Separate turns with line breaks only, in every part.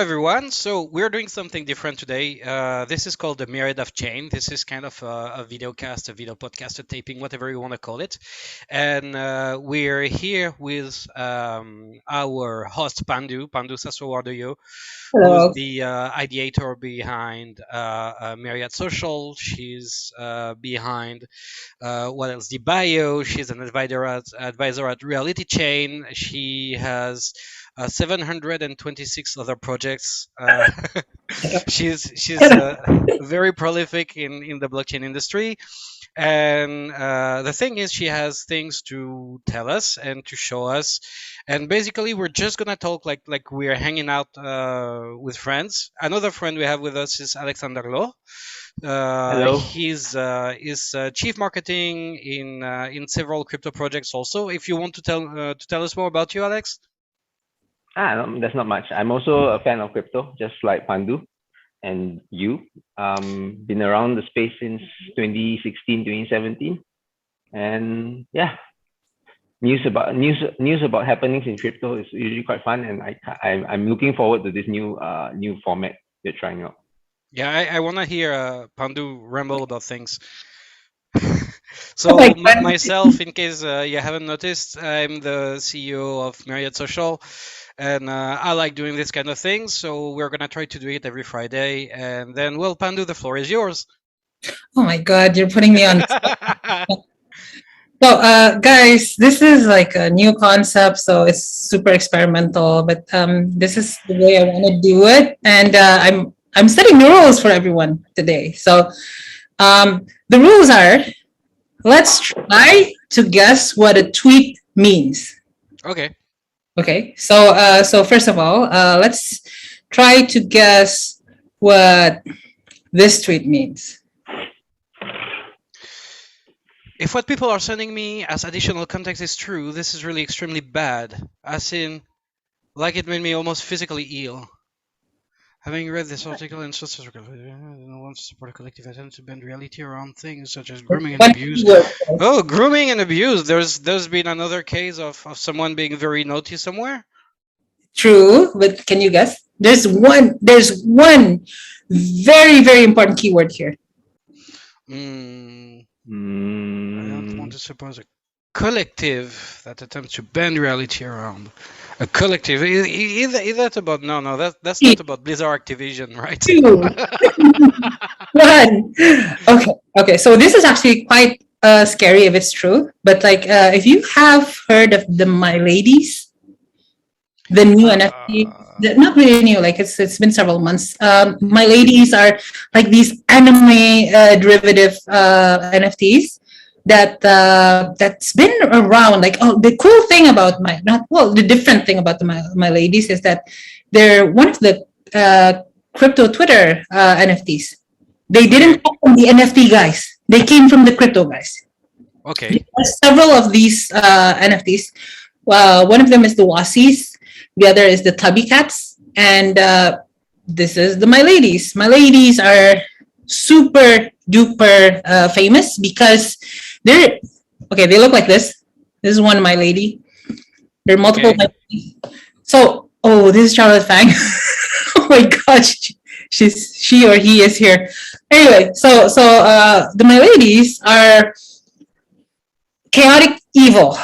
everyone. So we're doing something different today. This is called the Myriad of Chains. This is kind of a video cast, a video podcast, a taping, whatever you want to call it. And we're here with our host Pandu Saswawardoyo, who's
Hello.
the ideator behind Myriad.Social. She's behind what else? The bio. She's an advisor at Reality Chain. She has 726 other projects. She's very prolific in the blockchain industry. And the thing is, she has things to tell us and to show us. And basically, we're just gonna talk like we're hanging out with friends. Another friend we have with us is Alexander Lo.
Hello.
He's chief marketing in several crypto projects. Also, if you want to tell us more about you, Alex.
That's not much. I'm also a fan of crypto, just like Pandu and you. Been around the space since 2016, 2017, and yeah, news about happenings in crypto is usually quite fun, and I'm looking forward to this new format we're trying out.
Yeah, I want to hear Pandu ramble about things.
Oh
So
my God.
myself, in case you haven't noticed, I'm the CEO of Myriad.Social, and I like doing this kind of thing. So we're gonna try to do it every Friday, and then, well, Pandu, the floor is yours.
Oh my God, you're putting me on. So, guys, this is like a new concept, so it's super experimental. But this is the way I want to do it, and I'm setting the rules for everyone today. So, the rules are: let's try to guess what a tweet means.
Okay.
Okay. So first of all, let's try to guess what this tweet means.
If what people are sending me as additional context is true, this is really extremely bad. As in, like it made me almost physically ill. Having read this article in such a no one to support a collective attempt to bend reality around things such as grooming and
One
abuse.
keyword.
Oh, grooming and abuse. There's been another case of someone being very naughty somewhere.
True, but can you guess? There's one very, very important keyword here.
I don't want to suppose a collective that attempts to bend reality around. A collective. Is that about? No, that's not about Blizzard Activision, right?
Two. One. Okay. So this is actually quite scary if it's true. But like, if you have heard of the My Ladies, the new NFT, not really new. Like it's been several months. My Ladies are like these anime derivative NFTs that's been around. Like, oh, the cool thing about the different thing about the My Ladies is that they're one of the crypto Twitter NFTs. They didn't come from the NFT guys. They came from the crypto guys.
Okay.
There are several of these NFTs. One of them is the Wasies. The other is the Tubby Cats. And this is the My Ladies. My Ladies are super duper famous because they look like this. This is one My Lady. There are multiple My Ladies. So, this is Charlotte Fang. Oh my gosh. She or he is here. Anyway, so the My Ladies are chaotic evil.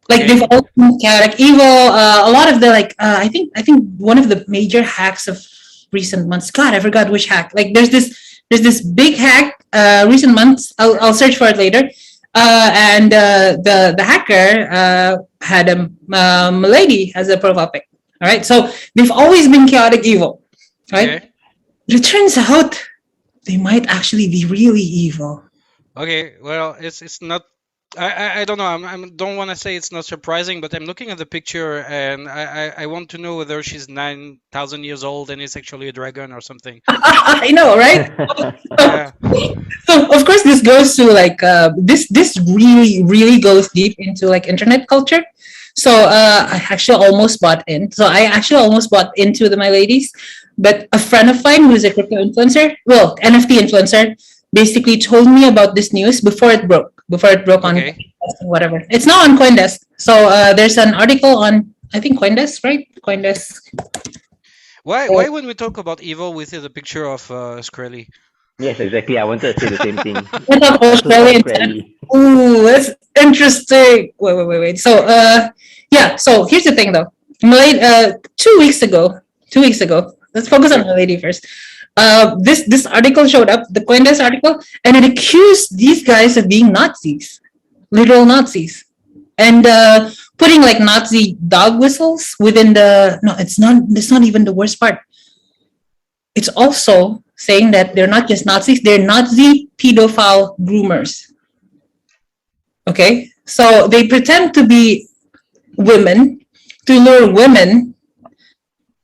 Like they've all been chaotic evil. A lot of the I think one of the major hacks of recent months. God, I forgot which hack. Like there's this big hack recent months. I'll search for it later. And the hacker had a lady as a profile pic. All right, so they've always been chaotic evil. Right.
Okay.
It turns out they might actually be really evil.
Okay. Well, it's not. I don't know. I don't want to say it's not surprising, but I'm looking at the picture and I want to know whether she's 9,000 years old and is actually a dragon or something.
I know, right?
Yeah.
So of course this goes to like this really goes deep into like internet culture. So I actually almost bought into the My Ladies, but a friend of mine who's a crypto influencer, well, NFT influencer, basically told me about this news before it broke on whatever. It's not on CoinDesk. So there's an article on, I think, CoinDesk, right? CoinDesk.
Why when we talk about evil, we see the picture of Skrelly?
Yes, exactly. I wanted to say the same thing.
I thought
I also saw
Australian.
Skrelly.
Ooh, that's interesting. Wait. So, yeah. So here's the thing, though. Malay, 2 weeks ago, 2 weeks ago. Let's focus on the lady first. This article showed up, the Coindesk article, and it accused these guys of being Nazis, literal Nazis, and putting like Nazi dog whistles within the. No, it's not. It's not even the worst part. It's also saying that they're not just Nazis; they're Nazi pedophile groomers. Okay, so they pretend to be women to lure women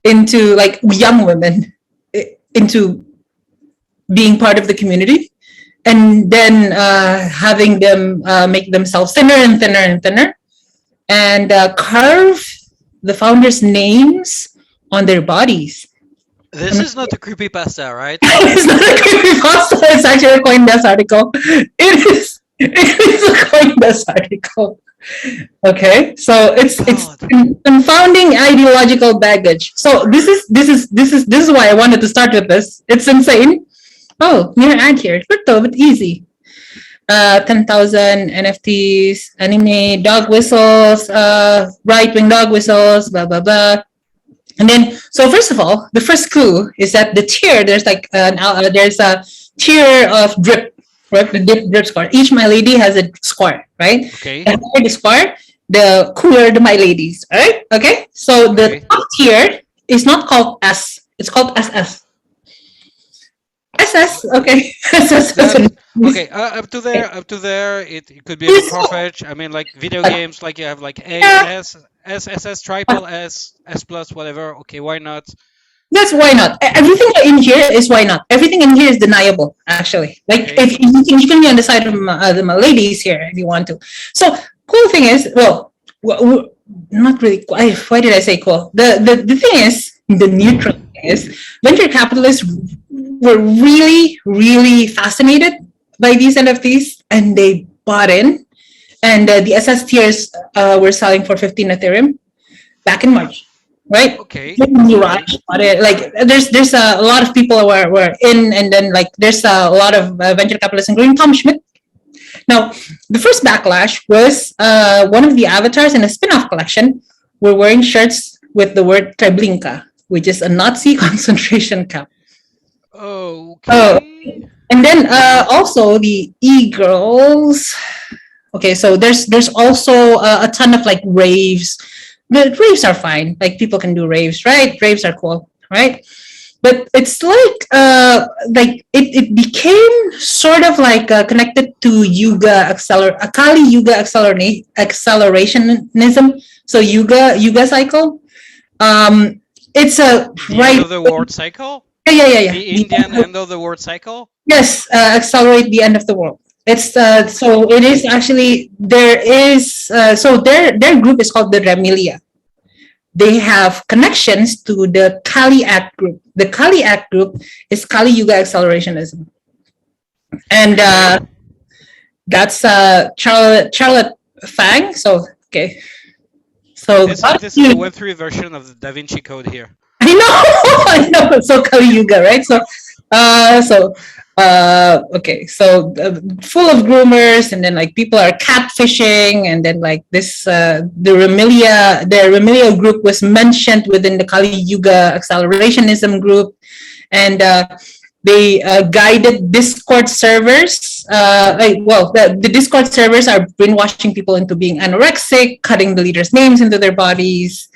into like young women into being part of the community, and then having them make themselves thinner and thinner and thinner, and carve the founders' names on their bodies.
This is not a creepypasta, right?
It's not a creepypasta. It's actually a Coindesk article. It is. It is a Coindesk article. Okay, so it's
God.
confounding ideological baggage. So this is why I wanted to start with this. It's insane. Oh, new ad here. Crypto, but easy. 10,000 NFTs, anime, dog whistles, right wing dog whistles, blah blah blah. And then, so first of all, the first clue is that the tier, there's like there's a tier of drip, right? The drip score. Each My Lady has a score, right?
Okay.
The higher the score, the cooler the My Ladies, all right? Okay, so the
Okay.
top tier is not called S, it's called SS. SS, okay. SS.
That okay. Up to there. It could be a bit far-fetched. I mean, like video games, like you have like A, S, S, S, S, triple S, S plus, whatever. Okay, why not?
That's why not. Everything in here is why not. Everything in here is deniable, actually. Like
Okay.
if you can be on the side of the ladies here if you want to. So cool thing is, well, not really. Why did I say cool? The thing is, the neutral thing is, venture capitalists were really fascinated by these NFTs, and they bought in. And the SS tiers were selling for 15 Ethereum back in March, right?
Okay.
Like there's a lot of people were in, and then like there's a lot of venture capitalists, including Tom Schmidt. Now, the first backlash was one of the avatars in a spin-off collection were wearing shirts with the word Treblinka, which is a Nazi concentration camp.
Okay.
And then also the e-girls. Okay, so there's also a ton of like raves. The raves are fine. Like people can do raves, right? Raves are cool, right? But it's like it became sort of like connected to Kali Yuga accelerationism. So Yuga cycle. It's a
The
right.
end of the world cycle.
Yeah.
The Indian end of the world cycle.
Yes, accelerate the end of the world. It's so it is actually there is so their group is called the Remilia. They have connections to the Kali Act group. The Kali Act group is Kali Yuga accelerationism, and that's Charlotte Fang. So okay, so
This is the Web3 version of the Da Vinci Code here.
I know, I know. So Kali Yuga, right? So, okay. So full of groomers, and then like people are catfishing, and then like this, the Remilia group was mentioned within the Kali Yuga accelerationism group, and they guided Discord servers. The Discord servers are brainwashing people into being anorexic, cutting the leaders' names into their bodies,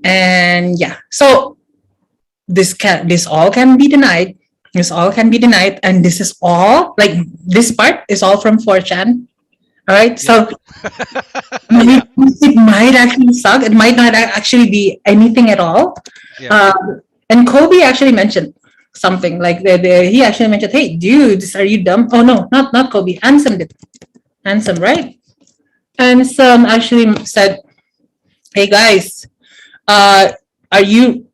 and yeah. So this all can be denied. This all can be denied, and this is all like this part is all from 4chan. All right, so
Yeah.
it might actually suck. It might not actually be anything at all.
Yeah.
And Kobe actually mentioned something like he actually mentioned, "Hey, dudes, are you dumb?" Oh no, not Kobe. Ansem did. Ansem, right? Ansem actually said, "Hey guys, are you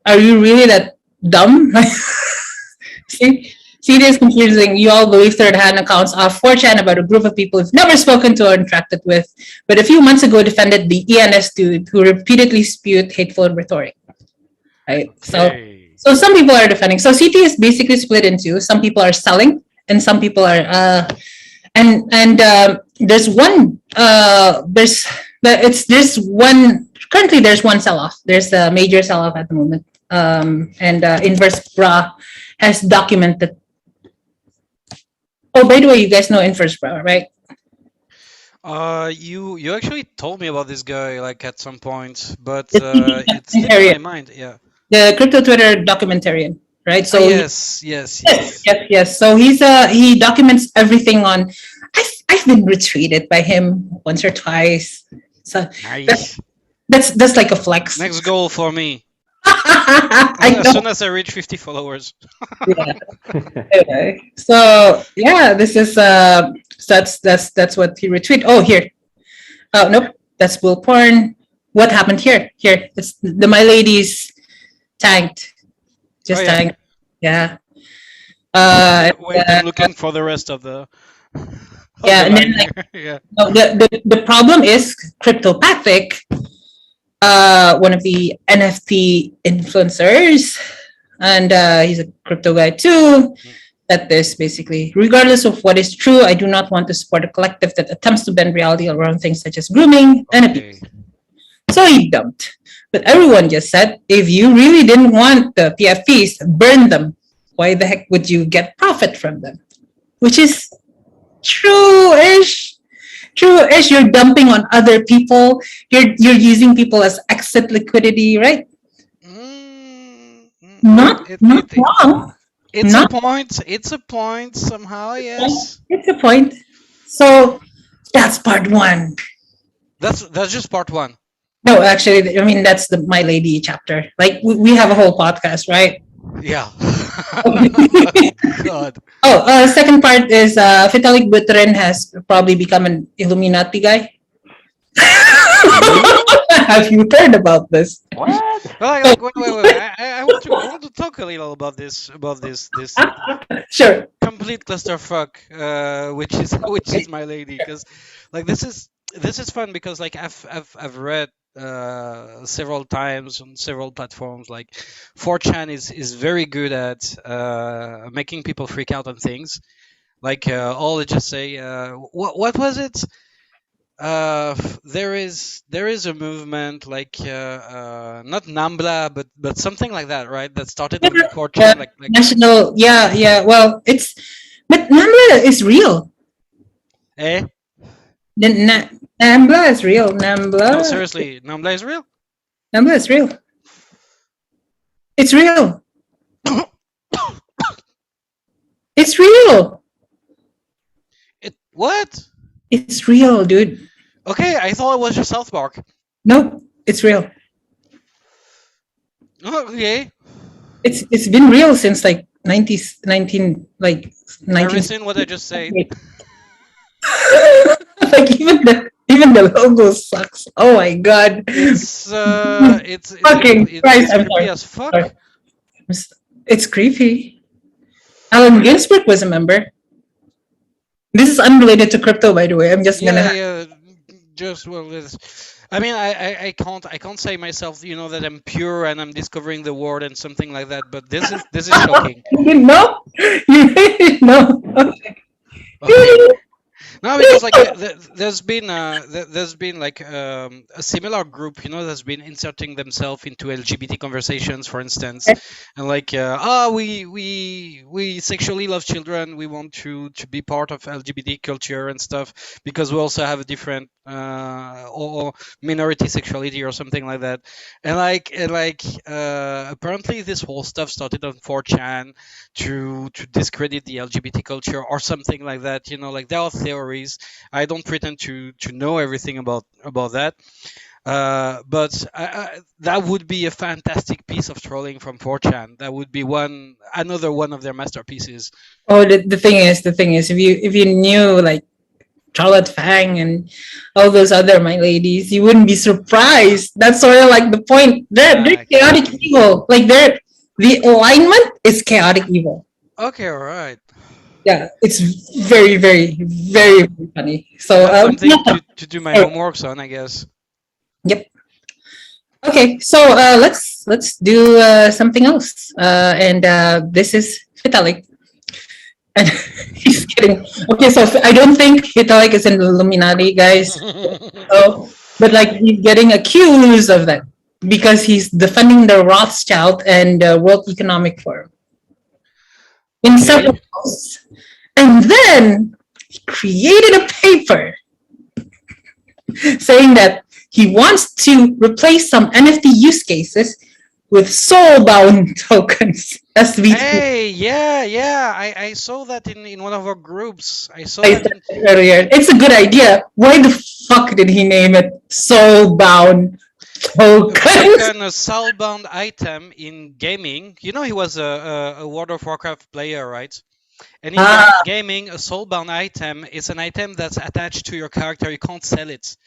really that dumb?" See, this is confusing. You all believe third-hand accounts off 4chan about a group of people you've never spoken to or interacted with, but a few months ago defended the ENS dude who repeatedly spewed hateful rhetoric. Right? So
Okay.
So some people are defending. So CT is basically split into some people are selling and some people are and there's one there's one currently there's one sell off. There's a major sell off at the moment. And Inverse Bra has documented. Oh, by the way, you guys know Inverse Bra, right?
You actually told me about this guy like at some point, but it slipped my mind. Yeah.
The crypto Twitter documentarian, right? So
yes.
yes. So he documents everything on. I've been retweeted by him once or twice. So
Nice.
that's like a flex.
Next goal for me.
I
As
know.
soon as I reach 50 followers.
Yeah. Okay. So yeah, this is so that's what he retweet. Oh, here. Oh nope, that's bull porn. What happened here? Here, it's the My Ladies tanked. Just
Oh, yeah.
tanked. Yeah.
Wait, I'm looking for the rest of the.
Yeah, and then like
yeah.
no, the problem is Cryptopathic, one of the NFT influencers, and he's a crypto guy too. That this basically, regardless of what is true, I do not want to support a collective that attempts to bend reality around things such as grooming and abuse.
Okay.
So he dumped. But everyone just said, if you really didn't want the PFPs, burn them. Why the heck would you get profit from them? Which is true-ish. True-ish. You're dumping on other people. You're using people as exit liquidity, right? Not wrong.
It's
Not-
a point. It's a point somehow. Yes.
It's a point. So that's part one.
That's just part one.
No, actually, I mean that's the My Lady chapter. Like we have a whole podcast, right?
Yeah. God.
Oh, second part is Vitalik Buterin has probably become an Illuminati guy. Have you heard about this?
What?
Well, wait. I want to talk a little about this
Sure.
complete clusterfuck, which is My Lady, because like this is fun because like I've read several times on several platforms like 4chan is very good at making people freak out on things like all they just say what was it there is a movement like not Nambla but something like that, right, that started on 4chan like
National, yeah. Well, but Nambla is real.
eh
Nambla is real. Nambla.
no, seriously, Nambla is real.
Nambla is real. It's real. It's real.
What?
It's real, dude.
Okay, I thought it was just South Park.
Nope, it's real.
Okay.
It's been real since like 90s, 19 like 19.
Have you seen what I just said?
Like even the logo sucks. Oh my god.
It's
Fucking Christ, I'm
creepy
sorry.
as fuck.
Sorry. It's creepy. Allen Ginsberg was a member. This is unrelated to crypto, by the way. I'm just gonna.
Just well, I mean, I can't say myself, that I'm pure and I'm discovering the world and something like that. But this is shocking.
You know, you know.
Okay. No, because like there's been like a similar group, that's been inserting themselves into LGBT conversations, for instance, and like we sexually love children, we want to be part of LGBT culture and stuff because we also have a different or minority sexuality or something like that, and apparently this whole stuff started on 4chan to discredit the LGBT culture or something like that. Like there are theories. I don't pretend to know everything about that, but that would be a fantastic piece of trolling from 4chan. That would be another one of their masterpieces.
Oh, the thing is, if you knew like Charlotte Fang and all those other My Ladies, you wouldn't be surprised. That's sort of like the point. They're chaotic evil. Like the alignment is chaotic evil.
Okay, all right.
Yeah, it's very, very, very, very funny. So
That's something to do my homeworks on, I guess.
Yep. Okay, so let's do something else. And this is Vitalik. And he's kidding. Okay, so I don't think Vitalik is in the Illuminati, guys. So, but like he's getting accused of that because he's defending the Rothschild and World Economic Forum in
Okay.
several posts. And then he created a paper saying that he wants to replace some NFT use cases with soul-bound tokens. SVT.
Hey, yeah. I saw that in one of our groups. I saw
I
that
said
in
it earlier. It's a good idea. Why the fuck did he name it soul-bound tokens?
on a soulbound item in gaming. You know, he was a World of Warcraft player, right? And in
Ah,
gaming, a soulbound item is an item that's attached to your character. You can't sell it.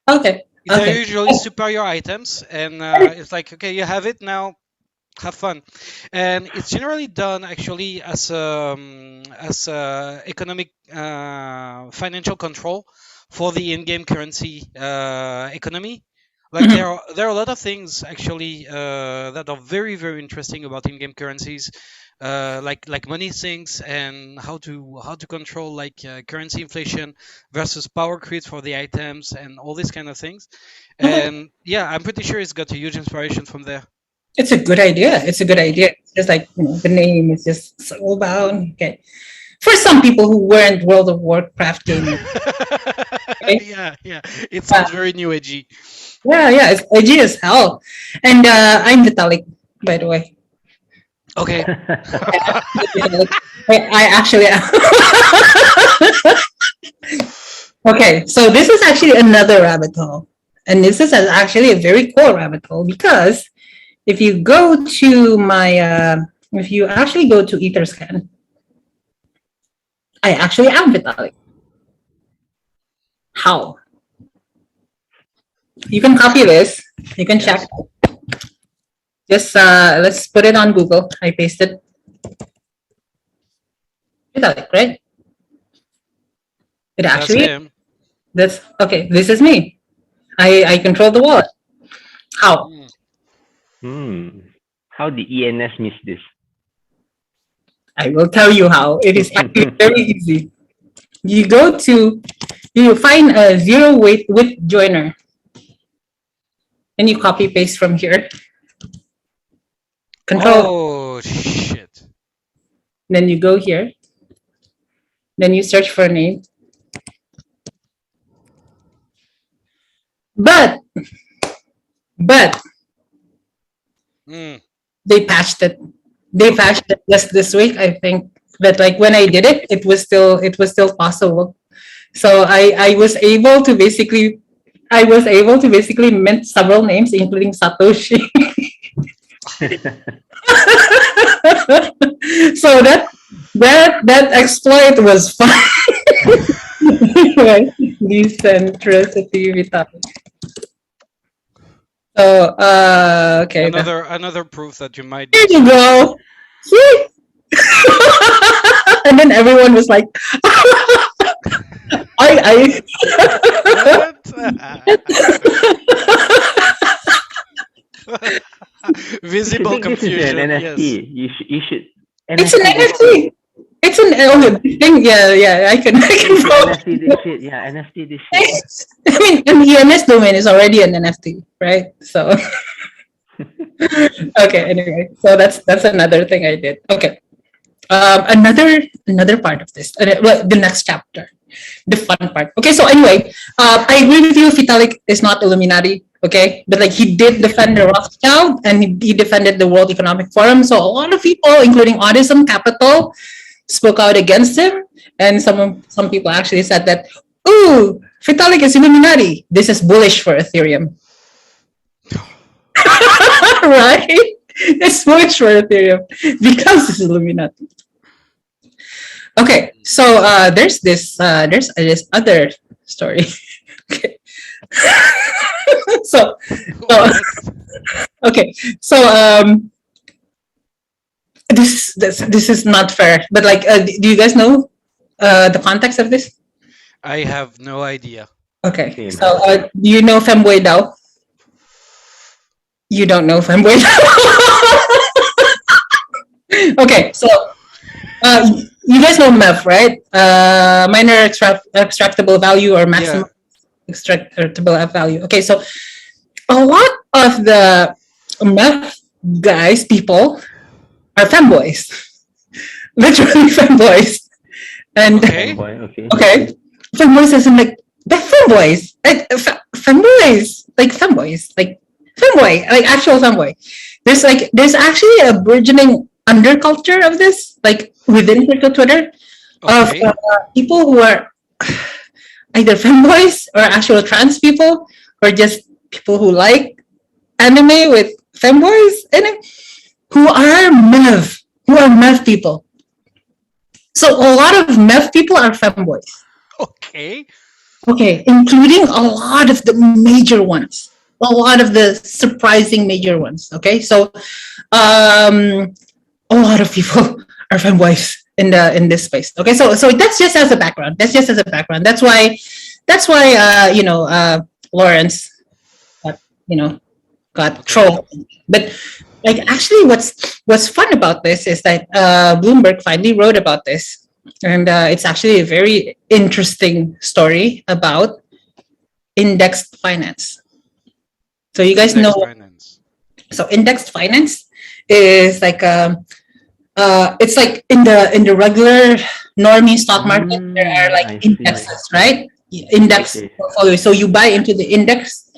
okay,
They're
okay.
usually superior items, and it's like, okay, you have it now. Have fun, and it's generally done actually as economic financial control for the in-game currency economy. Like
Mhm.
there are a lot of things actually that are very interesting about in-game currencies, like money sinks and how to control like currency inflation versus power creep for the items and all these kind of things.
Okay.
And yeah, I'm pretty sure it's got a huge inspiration from there.
It's a good idea. It's a good idea. It's just like, the name is just soul-bound. Okay. For some people who weren't World of Warcraft gamers. Okay?
Yeah. It sounds very new agey.
Yeah, it's edgy as hell. And I'm Vitalik, by the way.
Okay.
I actually okay, so this is actually another rabbit hole. And this is actually a very cool rabbit hole because if you go to if you actually go to Etherscan, I actually am Vitalik. How? You can copy this. You can check.
Yes.
Just let's put it on Google. I pasted Vitalik, right? It
That's
actually
him.
that's okay. This is me. I control the wallet. How?
How did ENS miss this?
I will tell you how. It is actually very easy. You go to you find a zero width joiner, and you copy paste from here. Control.
Oh shit.
Then you go here. Then you search for a name. But
Mm.
they patched it. They patched it just this week, I think. But like when I did it, it was still possible. So I was able to basically mint several names, including Satoshi. So that exploit was fun. Anyway, decentricity without. So okay.
Another proof that you might
There
be
you go. See? And then everyone was like, I
What?
You
Visible
think this is
confusion.
an
Yes.
NFT? You should
it's an
NFT this shit.
NFT. It's an thing. Yeah. I can
You should
vote.
NFT this shit. Yeah, NFT this shit.
I mean, an ENS domain is already an NFT, right? So okay. Anyway, so that's another thing I did. Okay. Another part of this. Well, the next chapter, the fun part. Okay. So anyway, I agree with you. Vitalik is not Illuminati. Okay, but like he did defend the Rothschild and he defended the World Economic Forum. So a lot of people, including Autism Capital, spoke out against him, and some people actually said that, "Ooh, Vitalik is Illuminati. This is bullish for Ethereum." Right? It's bullish for Ethereum because it's Illuminati. Okay, so there's this other story. Okay. so
What?
okay, so this is not fair, but like, do you guys know the context of this?
I have no idea.
Okay,
Same.
so do you know Femboy Dao? You don't know femboys. Okay, so you guys know MEV, right? Minor extractable value or maximum
Yeah.
extractable value. Okay, so a lot of the MEV guys, people, are femboys. Literally femboys. And
Okay.
Fanboy. Okay.
okay, femboys isn't like the femboys, like femboys, like femboys, like femboy, like actual femboy. There's actually a burgeoning underculture of this, like within crypto Twitter, of
Okay.
people who are either femboys or actual trans people, or just people who like anime with femboys in it, who are MEV people. So a lot of MEV people are femboys.
Okay.
Okay, including a lot of the major ones, a lot of the surprising major ones. Okay, so a lot of people are femboys in this space. Okay, so that's just as a background. That's why Lawrence got, got
Okay.
trolled. But like actually, what's fun about this is that Bloomberg finally wrote about this, and it's actually a very interesting story about indexed finance. So you guys
Index
know,
finance.
so indexed finance is like it's like in the regular normie stock market, there are like
I see.
indexes, right? Index
Okay.
portfolio. So you buy into the index,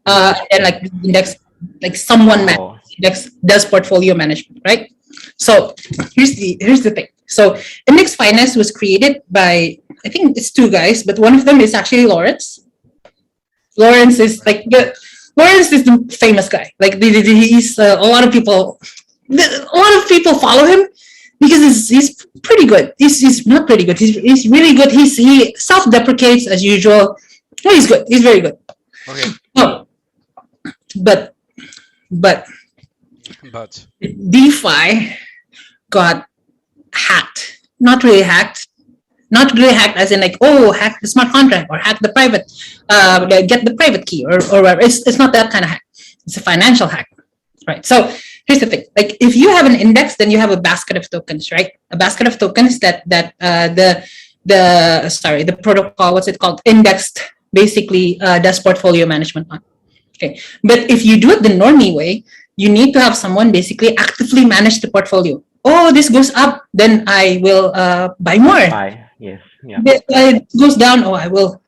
and like the index, like someone
Oh.
index does portfolio management, right? So here's the thing. So index finance was created by, I think it's two guys, but one of them is actually Lawrence. Lawrence is like Lawrence is the famous guy. Like he's a lot of people, a lot of people follow him because he's pretty good. He's not pretty good. He's really good. He self-deprecates as usual. No, he's good. He's very good.
Okay.
No, but but
But
DeFi got hacked. Not really hacked. Not really hacked as in like, oh, hack the smart contract or hack the private, get the private key or whatever. It's not that kind of hack. It's a financial hack, right? So here's the thing: like if you have an index, then you have a basket of tokens, right? A basket of tokens that the protocol, what's it called? Indexed basically does portfolio management on. Okay, but if you do it the normie way, you need to have someone basically actively manage the portfolio. Oh, this goes up, then I will buy more.
Bye. Yes. Yeah.
It goes down, oh, I will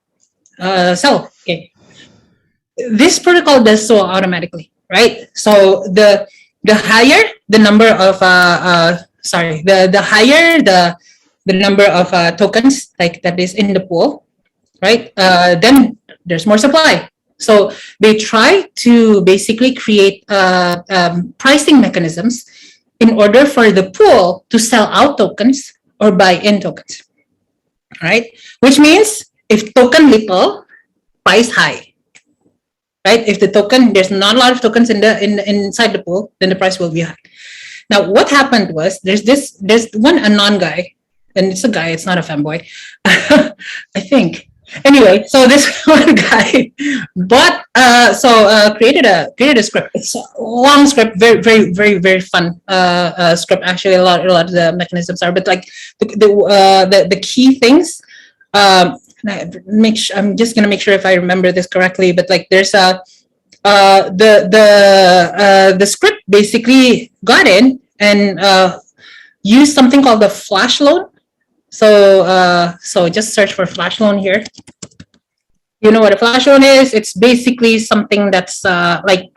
sell. Okay, this protocol does so automatically, right? So the higher the number of the higher the number of tokens like that is in the pool, right? Then there's more supply. So they try to basically create pricing mechanisms in order for the pool to sell out tokens or buy in tokens, right? Which means if token little, price high, right? If the token, there's not a lot of tokens inside the pool, then the price will be high. Now, what happened was there's one anon guy, and it's a guy, it's not a fanboy, I think. Anyway, so this one guy created a script. It's a long script, very very very very fun script. Actually, a lot of the mechanisms are, but like the key things. I'm just gonna make sure if I remember this correctly. But like there's a the script basically got in and used something called the flash loan. So just search for flash loan here. You know what a flash loan is? It's basically something that's like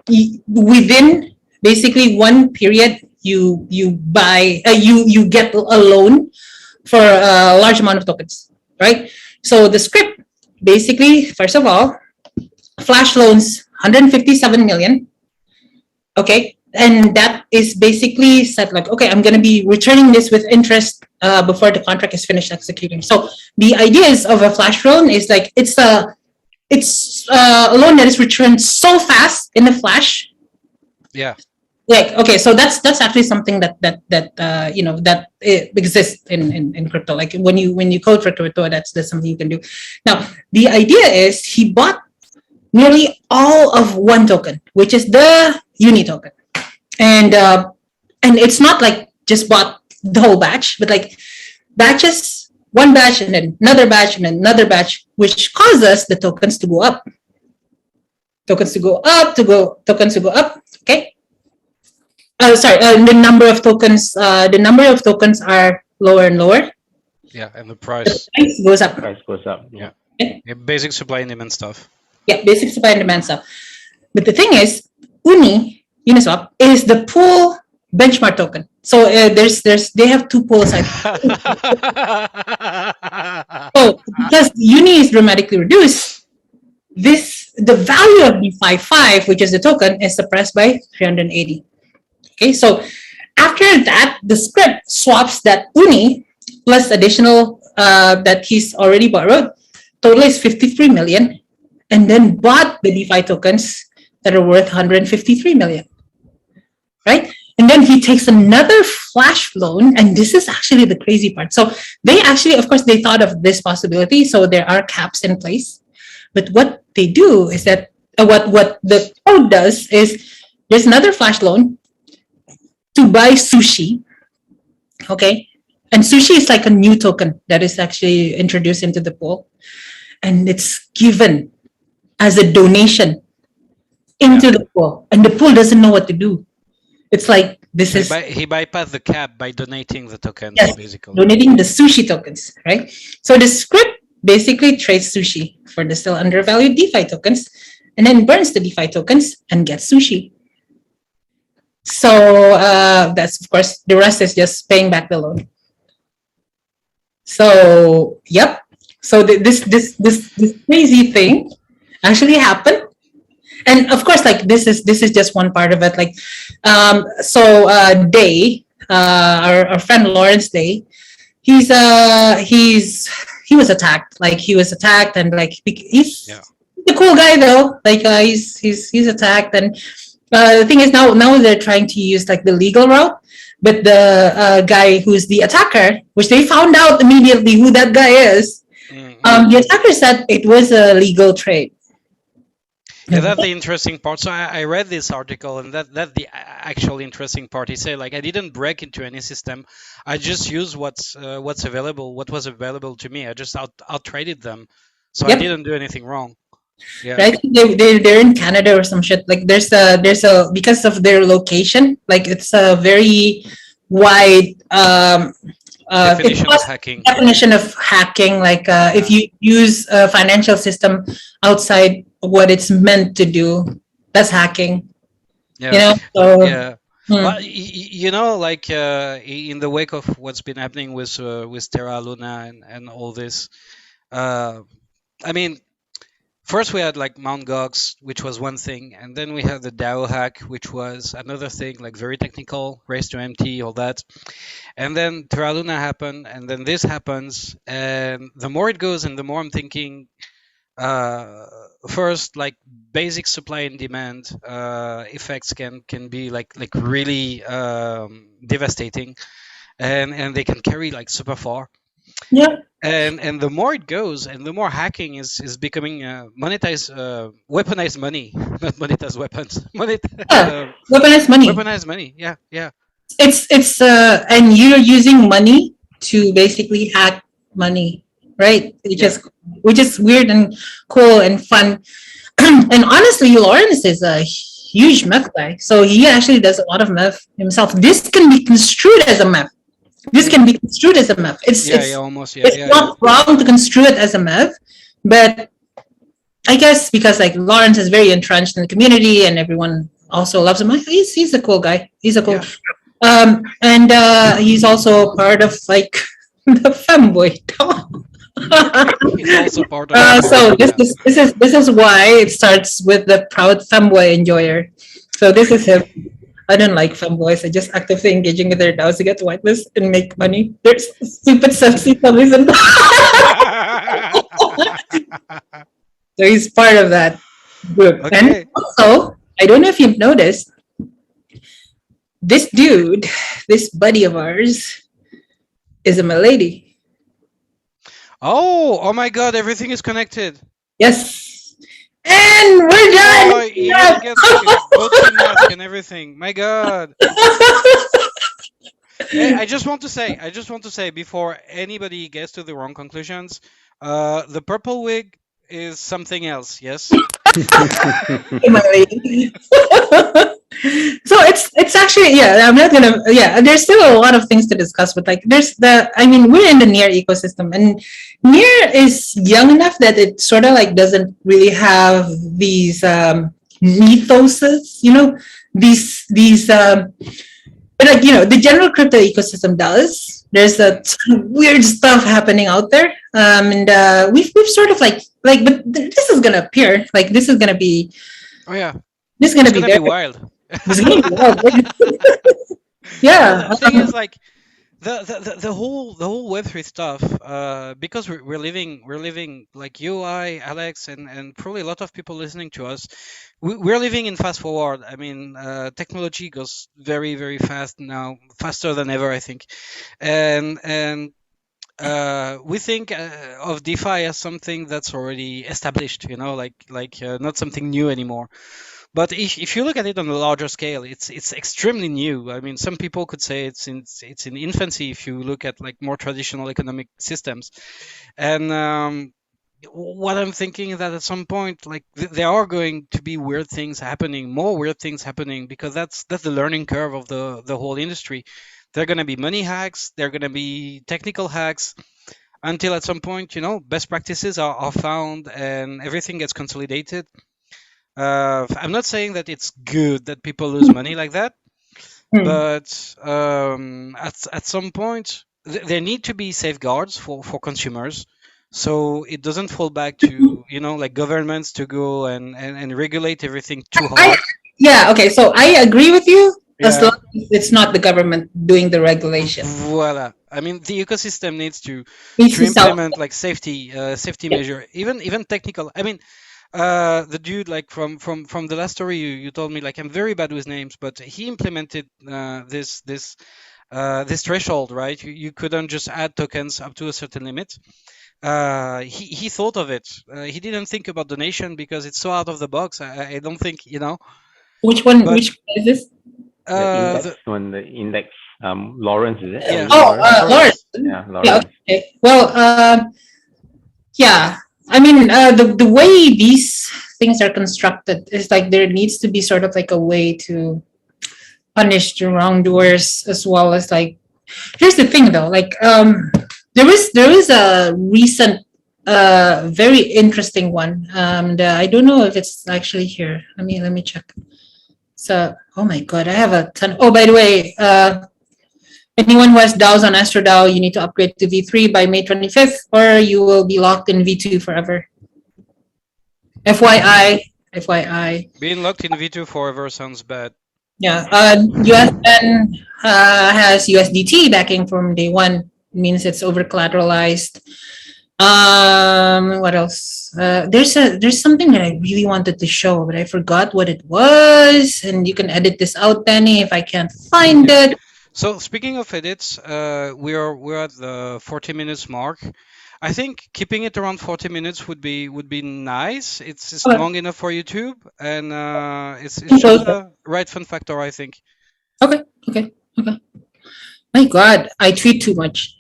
within basically one period you buy you get a loan for a large amount of tokens, right? So the script basically, first of all, flash loans 157 million. Okay, and that is basically said like, okay, I'm going to be returning this with interest before the contract is finished executing. So the ideas of a flash loan is like it's a loan that is returned so fast in the flash.
yeah.
Like okay, so that's actually something that it exists in crypto. Like when you code for crypto, that's something you can do. Now the idea is he bought nearly all of one token, which is the uni token. And it's not like just bought the whole batch, but like batches, one batch and then another batch and then another batch, which causes the tokens to go up. Tokens to go up, tokens to go up. Okay. Sorry, the number of tokens are lower and lower.
Yeah, and the
The
price.
price goes up.
Price goes up.
Yeah.
Okay?
Yeah, basic supply and demand stuff.
Yeah, basic supply and demand stuff. But the thing is, Uniswap is the pool benchmark token. So they have two pools. So because Uni is dramatically reduced, the value of DeFi 5, which is the token, is suppressed by 380. Okay, so after that, the script swaps that Uni plus additional that he's already borrowed, total is 53 million, and then bought the DeFi tokens that are worth 153 million, right? And then he takes another flash loan, and this is actually the crazy part. So they actually, of course, they thought of this possibility, so there are caps in place. But what they do is that what the code does is there's another flash loan to buy sushi, okay? And sushi is like a new token that is actually introduced into the pool, and it's given as a donation into the pool, and the pool doesn't know what to do. It's like this is
He bypassed the cap by donating the tokens,
yes,
basically.
donating the sushi tokens, right? So the script basically trades sushi for the still undervalued DeFi tokens, and then burns the DeFi tokens and gets sushi. So that's, of course, the rest is just paying back the loan. So yep. So this crazy thing actually happened. And of course, like this is just one part of it. Like, Day, our friend Lawrence Day, he was attacked. Like he was attacked, and like he's a cool guy though. Like he's attacked, and the thing is now they're trying to use like the legal route. But the guy who's the attacker, which they found out immediately who that guy is, the attacker said it was a legal trade.
Yeah, that's the interesting part. So I read this article, and that's the actual interesting part. He said, like, I didn't break into any system. I just used what's available, what was available to me. I just out traded them, so I didn't do anything wrong. Yeah.
Right? They're in Canada or some shit. Like there's a because of their location, like it's a very wide definition of hacking. Like if you use a financial system outside what it's meant to do, that's hacking.
Yeah.
You know? So,
yeah. Well, you know, like in the wake of what's been happening with Terra Luna and all this, I mean, first we had like Mt. Gox, which was one thing, and then we had the DAO hack, which was another thing, like very technical, race to empty, all that. And then Terra Luna happened, and then this happens, and the more it goes, and the more I'm thinking, first, like basic supply and demand effects can be like really devastating, and they can carry like super far.
Yeah.
And the more it goes, and the more hacking is becoming monetized, weaponized money, not monetized weapons.
Weaponized money.
Weaponized money. Yeah.
It's and you're using money to basically hack money, right? Which is weird and cool and fun. And honestly, Lawrence is a huge meth guy, so he actually does a lot of meth himself. This can be construed as a meth. It's not wrong to construe it as a meth, but I guess because like Lawrence is very entrenched in the community and everyone also loves him. He's a cool guy. He's a cool. And he's also part of like the femboy.
He's also part of.
So this is why it starts with the proud femboy enjoyer. So this is him. I don't like femboys. I just actively engaging with their DAOs to get whitelist and make money. There's stupid sexy reason. So he's part of that group. Okay. And also, I don't know if you've noticed, this dude, this buddy of ours, is a milady.
Oh my God! Everything is connected.
Yes. And we're done.
Oh, you even get like a Gucci mask and everything. My God. Hey, I just want to say before anybody gets to the wrong conclusions, the purple wig is something else. Yes.
My lady. So it's actually, yeah, I'm not gonna, yeah, there's still a lot of things to discuss, but like there's the, I mean, we're in the near ecosystem, and near is young enough that it sort of like doesn't really have these mythoses, these but like, the general crypto ecosystem does. There's a ton of weird stuff happening out there, and we've sort of like, but this is gonna appear, like
Oh yeah,
this is
it's
gonna be
gonna be
there.
wild.
This is gonna be wild.
No,
Yeah.
the thing is like the whole Web3 stuff. Because we're living like you, I, Alex, and probably a lot of people listening to us. We're living in fast forward. I mean, technology goes very very fast now, faster than ever, I think, and we think of DeFi as something that's already established, like not something new anymore. But if you look at it on a larger scale, it's extremely new. I mean, some people could say it's in infancy if you look at like more traditional economic systems. And what I'm thinking is that at some point, like there are going to be weird things happening, more weird things happening, because that's the learning curve of the whole industry. There are going to be money hacks, there are going to be technical hacks, until at some point, best practices are found and everything gets consolidated. I'm not saying that it's good that people lose money like that,
Hmm.
but at some point there need to be safeguards for consumers, so it doesn't fall back to like governments to go and regulate everything too
I
hard.
Yeah, okay. So I agree with you as
Yeah,
long as it's not the government doing the regulation.
voila. I mean, the ecosystem needs to
Needs
to
to sell.
implement like safety
Yeah.
measure, even technical. I mean, the dude like from the last story you told me, like I'm very bad with names, but he implemented this threshold, right? You couldn't just add tokens up to a certain limit. He thought of it. He didn't think about donation because it's so out of the box. I don't think
Which one?
but
Which one is this?
The index
the
one, the index. Lawrence, is it?
yeah,
Was it
Oh,
Lawrence?
Lauren.
Lawrence.
Yeah,
Yeah.
Lawrence.
Okay. Well, yeah. I mean, the way these things are constructed is like there needs to be sort of like a way to punish the wrongdoers, as well as like, here's the thing though, like there is a recent very interesting one, I don't know if it's actually here. Let me check. So, oh my god, I have a ton. Oh, by the way, anyone who has DAOs on AstroDAO, you need to upgrade to V3 by May 25th, or you will be locked in V2 forever. FYI, FYI.
Being locked in V2 forever sounds bad.
Yeah, USN has USDT backing from day one. It means it's over collateralized. What else? There's something that I really wanted to show, but I forgot what it was. And you can edit this out, Danny, if I can't find it.
So speaking of edits, we're at the 40 minutes mark. I think keeping it around 40 minutes would be nice. It's
Okay,
long enough for YouTube, and it's just the right fun factor, I think.
okay, okay, okay. My God, I tweet too much.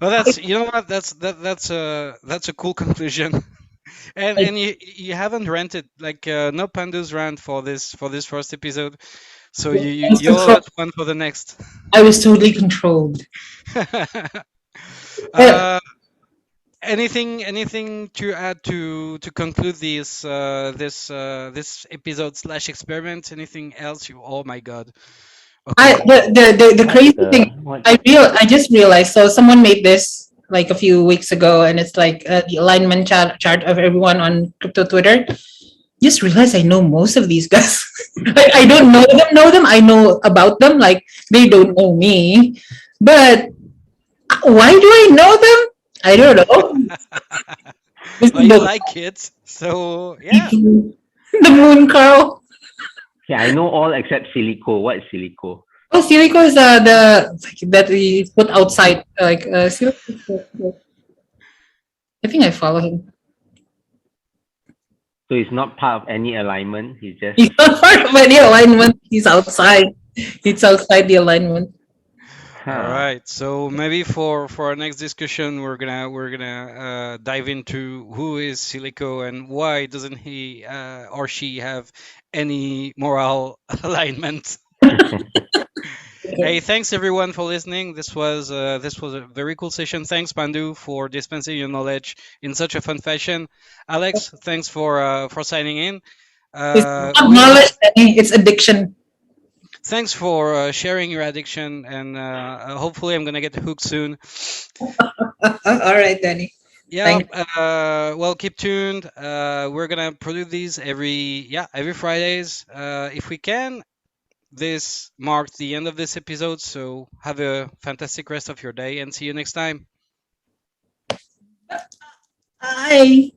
Well, that's a cool conclusion. And you haven't ranted like no pandas rant for this first episode, so
I was
you owe
controlled.
us one for the next.
I was totally controlled. Uh,
uh, anything to add to conclude this episode slash experiment? Anything else? Oh my god.
I
Okay.
the
What's
crazy thing,
the what?
I just realized. So someone made this like a few weeks ago, and it's like the alignment chart of everyone on crypto Twitter. Just realized I know most of these guys. Like, I don't know them. I know about them. Like, they don't know me. But why do I know them? I don't know. This
Well,
is
you
the
like kids, so yeah.
the moon Carl.
Yeah, I know all except Silico. What is Silico?
Oh, Silico is the that we put outside. Like Silico. I think I follow him.
So he's not part of any alignment. He's just
He's not part of any alignment. He's outside. He's outside the alignment.
All
huh.
right. So maybe for our next discussion, we're gonna dive into who is Silico and why doesn't he or she have any moral alignment. Hey, thanks everyone for listening. This was a very cool session. Thanks, Pandu, for dispensing your knowledge in such a fun fashion. Alex, thanks for signing in.
It's not
We will.
knowledge, Danny. It's addiction.
Thanks for sharing your addiction, and hopefully I'm gonna get hooked soon.
All right, Danny.
Yeah.
Thank
Well, keep tuned. We're gonna produce these every Fridays if we can. This marks the end of this episode, so have a fantastic rest of your day and see you next time.
Bye.